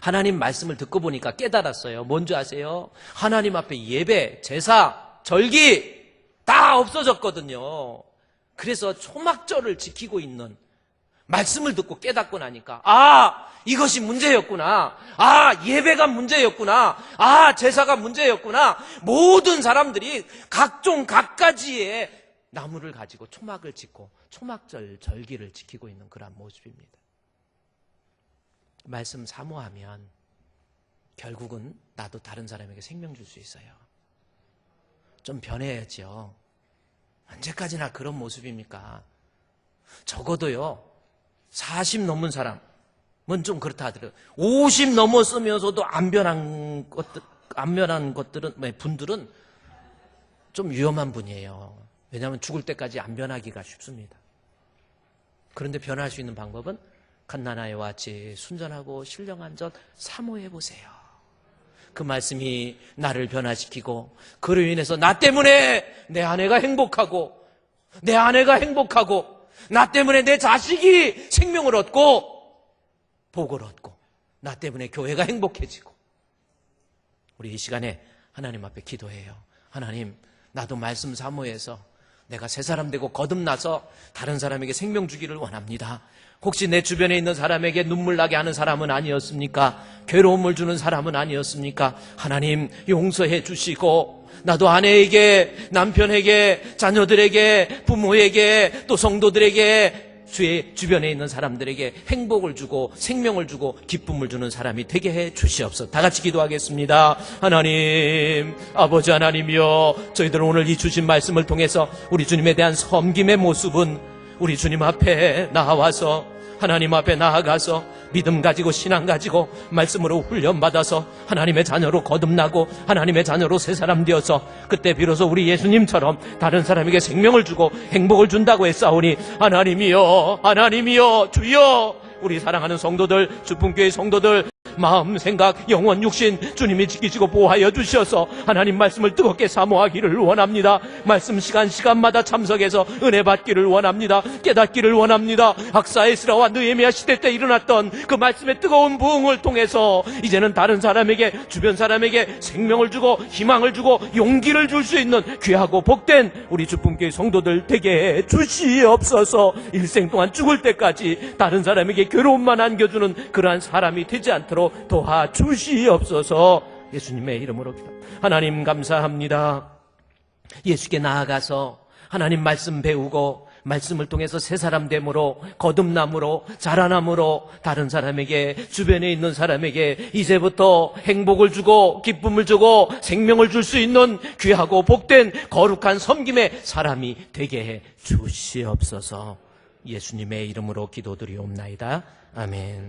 하나님 말씀을 듣고 보니까 깨달았어요. 뭔지 아세요? 하나님 앞에 예배, 제사, 절기 다 없어졌거든요. 그래서 초막절을 지키고 있는 말씀을 듣고 깨닫고 나니까 이것이 문제였구나. 예배가 문제였구나. 제사가 문제였구나. 모든 사람들이 각종 각가지의 나무를 가지고 초막을 짓고 초막절 절기를 지키고 있는 그런 모습입니다. 말씀 사모하면 결국은 나도 다른 사람에게 생명 줄 수 있어요. 좀 변해야죠. 언제까지나 그런 모습입니까? 적어도요 40 넘은 사람은 좀 그렇다 하더라고요. 50 넘었으면서도 안 변한 분들은 좀 위험한 분이에요. 왜냐하면 죽을 때까지 안 변하기가 쉽습니다. 그런데 변할 수 있는 방법은 갓나나이와 같이 순전하고 신령한 젖 사모해 보세요. 그 말씀이 나를 변화시키고 그로 인해서 나 때문에 내 아내가 행복하고 내 아내가 행복하고 나 때문에 내 자식이 생명을 얻고 복을 얻고 나 때문에 교회가 행복해지고 우리 이 시간에 하나님 앞에 기도해요. 하나님, 나도 말씀 사모해서 내가 새 사람 되고 거듭나서 다른 사람에게 생명 주기를 원합니다. 혹시 내 주변에 있는 사람에게 눈물 나게 하는 사람은 아니었습니까? 괴로움을 주는 사람은 아니었습니까? 하나님 용서해 주시고 나도 아내에게, 남편에게, 자녀들에게, 부모에게, 또 성도들에게, 주의 주변에 있는 사람들에게 행복을 주고 생명을 주고 기쁨을 주는 사람이 되게 해 주시옵소서. 다 같이 기도하겠습니다. 하나님, 아버지 하나님이여, 저희들은 오늘 이 주신 말씀을 통해서 우리 주님에 대한 섬김의 모습은 우리 주님 앞에 나와서 하나님 앞에 나아가서 믿음 가지고 신앙 가지고 말씀으로 훈련받아서 하나님의 자녀로 거듭나고 하나님의 자녀로 새 사람 되어서 그때 비로소 우리 예수님처럼 다른 사람에게 생명을 주고 행복을 준다고 했사오니 하나님이여, 하나님이여, 주여, 우리 사랑하는 성도들, 주품교회 성도들 마음, 생각, 영혼, 육신 주님이 지키시고 보호하여 주셔서 하나님 말씀을 뜨겁게 사모하기를 원합니다. 말씀 시간마다 참석해서 은혜 받기를 원합니다. 깨닫기를 원합니다. 학사 에스라와 느헤미야 시대 때 일어났던 그 말씀의 뜨거운 부흥을 통해서 이제는 다른 사람에게, 주변 사람에게 생명을 주고 희망을 주고 용기를 줄 수 있는 귀하고 복된 우리 주품교회 성도들 되게 해 주시옵소서. 일생 동안 죽을 때까지 다른 사람에게 괴로움만 안겨주는 그러한 사람이 되지 않도록 도와주시옵소서. 예수님의 이름으로 기도합니다. 하나님 감사합니다. 예수께 나아가서 하나님 말씀 배우고 말씀을 통해서 새 사람 됨으로 거듭남으로 자라남으로 다른 사람에게, 주변에 있는 사람에게 이제부터 행복을 주고 기쁨을 주고 생명을 줄 수 있는 귀하고 복된 거룩한 섬김의 사람이 되게 해 주시옵소서. 예수님의 이름으로 기도드리옵나이다. 아멘.